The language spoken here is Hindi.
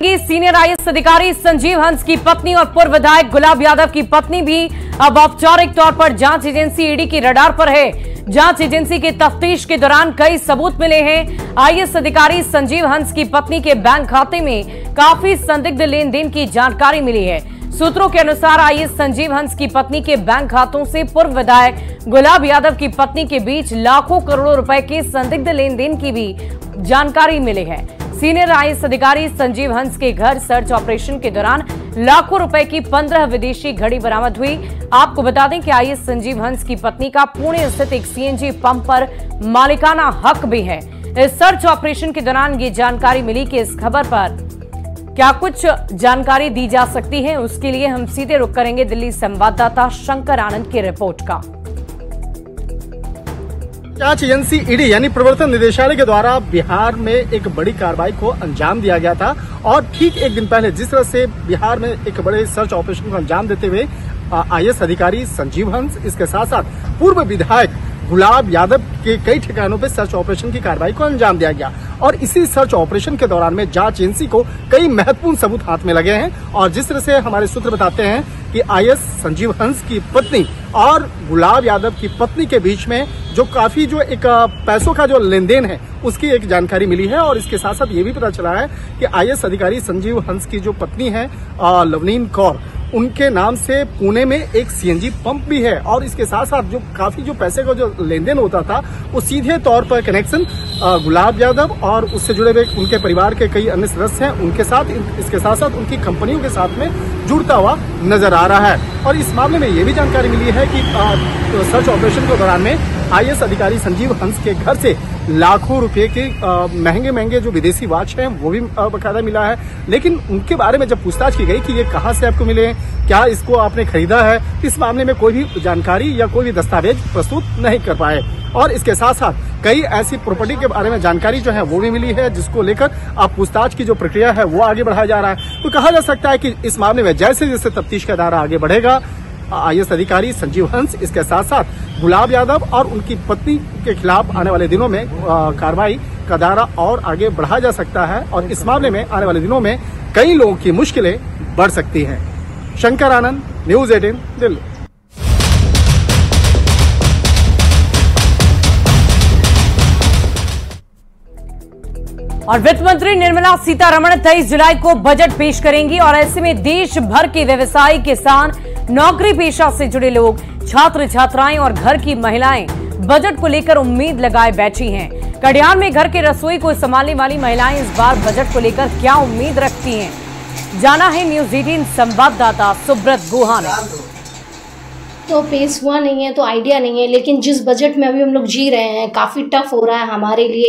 सीनियर आईएएस अधिकारी संजीव हंस की पत्नी और पूर्व विधायक गुलाब यादव की पत्नी भी अब औपचारिक तौर पर जांच एजेंसी ईडी की रडार पर है। जांच एजेंसी की तफ्तीश के दौरान कई सबूत मिले हैं। आईएएस अधिकारी संजीव हंस की पत्नी के बैंक खाते में काफी संदिग्ध लेन देन की जानकारी मिली है। सूत्रों के अनुसार आईएएस संजीव हंस की पत्नी के बैंक खातों से पूर्व विधायक गुलाब यादव की पत्नी के बीच लाखों करोड़ों रुपए के संदिग्ध लेन देन की भी जानकारी मिली है। सीनियर आईएएस अधिकारी संजीव हंस के घर सर्च ऑपरेशन के दौरान लाखों रुपए की 15 विदेशी घड़ी बरामद हुई। आपको बता दें कि आईएएस संजीव हंस की पत्नी का पुणे स्थित एक सीएनजी पंप पर मालिकाना हक भी है। इस सर्च ऑपरेशन के दौरान ये जानकारी मिली कि इस खबर पर क्या कुछ जानकारी दी जा सकती है, उसके लिए हम सीधे रुख करेंगे दिल्ली संवाददाता शंकर आनंद की रिपोर्ट का। जांच एजेंसी ईडी यानी प्रवर्तन निदेशालय के द्वारा बिहार में एक बड़ी कार्रवाई को अंजाम दिया गया था और ठीक एक दिन पहले जिस तरह से बिहार में एक बड़े सर्च ऑपरेशन को अंजाम देते हुए आईएएस अधिकारी संजीव हंस, इसके साथ साथ पूर्व विधायक गुलाब यादव के कई ठिकानों पर सर्च ऑपरेशन की कार्रवाई को अंजाम दिया गया और इसी सर्च ऑपरेशन के दौरान में जांच एजेंसी को कई महत्वपूर्ण सबूत हाथ में लगे हैं। और जिस तरह से हमारे सूत्र बताते हैं कि आईएएस संजीव हंस की पत्नी और गुलाब यादव की पत्नी के बीच में जो काफी जो एक पैसों का जो लेन देन है उसकी एक जानकारी मिली है। और इसके साथ साथ ये भी पता चला है कि आईएएस अधिकारी संजीव हंस की जो पत्नी है लवनीन कौर, उनके नाम से पुणे में एक सीएनजी पंप भी है। और इसके साथ साथ जो काफी जो पैसे का जो लेन देन होता था वो सीधे तौर पर कनेक्शन गुलाब यादव और उससे जुड़े हुए उनके परिवार के कई अन्य सदस्य हैं उनके साथ, इसके साथ साथ उनकी कंपनियों के साथ में जुड़ता हुआ नजर आ रहा है। और इस मामले में ये भी जानकारी मिली है कि सर्च ऑपरेशन के दौरान में आईएएस अधिकारी संजीव हंस के घर से लाखों रुपए के महंगे महंगे जो विदेशी वॉच हैं वो भी बकायदा मिला है। लेकिन उनके बारे में जब पूछताछ की गई कि ये कहाँ से आपको मिले, क्या इसको आपने खरीदा है, इस मामले में कोई भी जानकारी या कोई भी दस्तावेज प्रस्तुत नहीं कर पाए। और इसके साथ साथ कई ऐसी प्रॉपर्टी के बारे में जानकारी जो है वो भी मिली है जिसको लेकर अब पूछताछ की जो प्रक्रिया है वो आगे बढ़ाया जा रहा है। तो कहा जा सकता है कि इस मामले में जैसे जैसे तफ्तीश का दायरा आगे बढ़ेगा, आईएएस अधिकारी संजीव हंस, इसके साथ साथ गुलाब यादव और उनकी पत्नी के खिलाफ आने वाले दिनों में कार्रवाई का दायरा और आगे बढ़ाया जा सकता है। और इस मामले में आने वाले दिनों में कई लोगों की मुश्किलें बढ़ सकती हैं। शंकर आनंद, न्यूज़ 18 दिल्ली। और वित्त मंत्री निर्मला सीतारमण 23 जुलाई को बजट पेश करेंगी और ऐसे में देश भर के व्यवसायी, किसान, नौकरी पेशा से जुड़े लोग, छात्र छात्राएं और घर की महिलाएं बजट को लेकर उम्मीद लगाए बैठी हैं। कड़ियाल में घर के रसोई को संभालने वाली महिलाएं इस बार बजट को लेकर क्या उम्मीद रखती हैं, जाना है न्यूज़ 18 संवाददाता सुब्रत गुहा ने। तो पेश हुआ नहीं है तो आइडिया नहीं है, लेकिन जिस बजट में अभी हम लोग जी रहे हैं काफी टफ हो रहा है हमारे लिए।